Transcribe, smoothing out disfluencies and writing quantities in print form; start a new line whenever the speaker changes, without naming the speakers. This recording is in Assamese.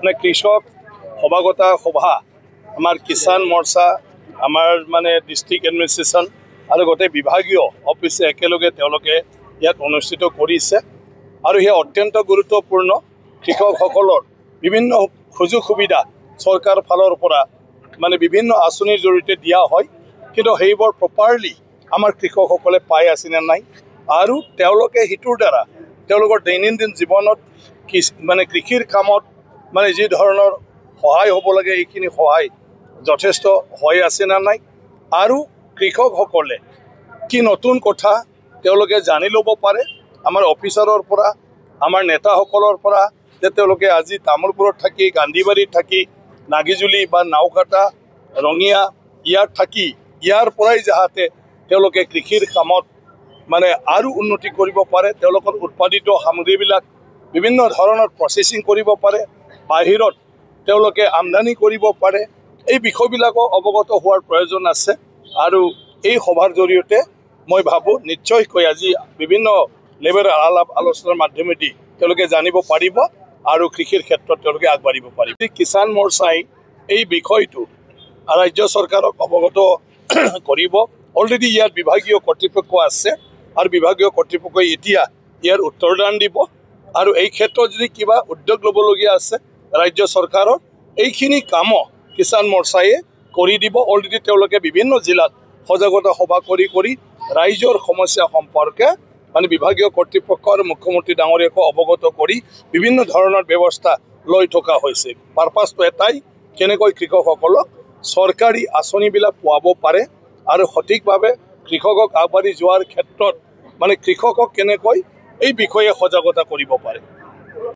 মানে কৃষক সভাগতা সভা আমাৰ কিষাণ মৰ্চা আমাৰ মানে ডিষ্ট্ৰিক্ট এডমিনিষ্ট্ৰেশ্যন আৰু গোটেই বিভাগীয় অফিচে একেলগে তেওঁলোকে ইয়াত অনুষ্ঠিত কৰিছে আৰু সেয়া অত্যন্ত গুৰুত্বপূৰ্ণ কৃষকসকলৰ বিভিন্ন সুযোগ সুবিধা চৰকাৰ ফালৰ পৰা মানে বিভিন্ন আঁচনিৰ জৰিয়তে দিয়া হয় কিন্তু সেইবোৰ প্ৰপাৰলি আমাৰ কৃষকসকলে পাই আছে নে নাই আৰু তেওঁলোকে হিটোৰ দ্বাৰা তেওঁলোকৰ দৈনন্দিন জীৱনত মানে কৃষিৰ কামত মানে যি ধৰণৰ সহায় হ'ব লাগে এইখিনি সহায় যথেষ্ট হৈ আছে না নাই আৰু কৃষকসকলে কি নতুন কথা তেওঁলোকে জানি ল'ব পাৰে আমাৰ অফিচাৰৰ পৰা আমাৰ নেতাসকলৰ পৰা যে তেওঁলোকে আজি তামোলপুৰত থাকি গান্ধীবাৰীত থাকি নাগিজুলি বা নাওকাটা ৰঙিয়া ইয়াত থাকি ইয়াৰ পৰাই যাতে তেওঁলোকে কৃষিৰ কামত মানে আৰু উন্নতি কৰিব পাৰে তেওঁলোকৰ উৎপাদিত সামগ্ৰীবিলাক বিভিন্ন ধৰণৰ প্ৰচেছিং কৰিব পাৰে বাহিৰত তেওঁলোকে আমদানি কৰিব পাৰে এই বিষয়বিলাকো অৱগত হোৱাৰ প্ৰয়োজন আছে আৰু এই সভাৰ জৰিয়তে মই ভাবোঁ নিশ্চয়কৈ আজি বিভিন্ন লেভেলৰ আলাপ আলোচনাৰ মাধ্যমেদি তেওঁলোকে জানিব পাৰিব আৰু কৃষিৰ ক্ষেত্ৰত তেওঁলোকে আগবাঢ়িব পাৰিব কিষাণ মৰ্চাই এই বিষয়টো ৰাজ্য চৰকাৰক অৱগত কৰিব অলৰেডি ইয়াত বিভাগীয় কৰ্তৃপক্ষ আছে আৰু বিভাগীয় কৰ্তৃপক্ষই এতিয়া ইয়াৰ উত্তৰদান দিব আৰু এই ক্ষেত্ৰত যদি কিবা উদ্যোগ ল'বলগীয়া আছে ৰাজ্য চৰকাৰৰ এইখিনি কামো কিষাণ মৰ্চাই কৰি দিব অলৰেডি তেওঁলোকে বিভিন্ন জিলাত সজাগতা সভা কৰি ৰাইজৰ সমস্যা সম্পৰ্কে মানে বিভাগীয় কৰ্তৃপক্ষ আৰু মুখ্যমন্ত্ৰী ডাঙৰীয়াকো অৱগত কৰি বিভিন্ন ধৰণৰ ব্যৱস্থা লৈ থকা হৈছে পাৰপাছটো এটাই কেনেকৈ কৃষকসকলক চৰকাৰী আঁচনিবিলাক পোৱাব পাৰে আৰু সঠিকভাৱে কৃষকক আগবাঢ়ি যোৱাৰ ক্ষেত্ৰত মানে কৃষকক কেনেকৈ এই বিষয়ে সজাগতা কৰিব পাৰে।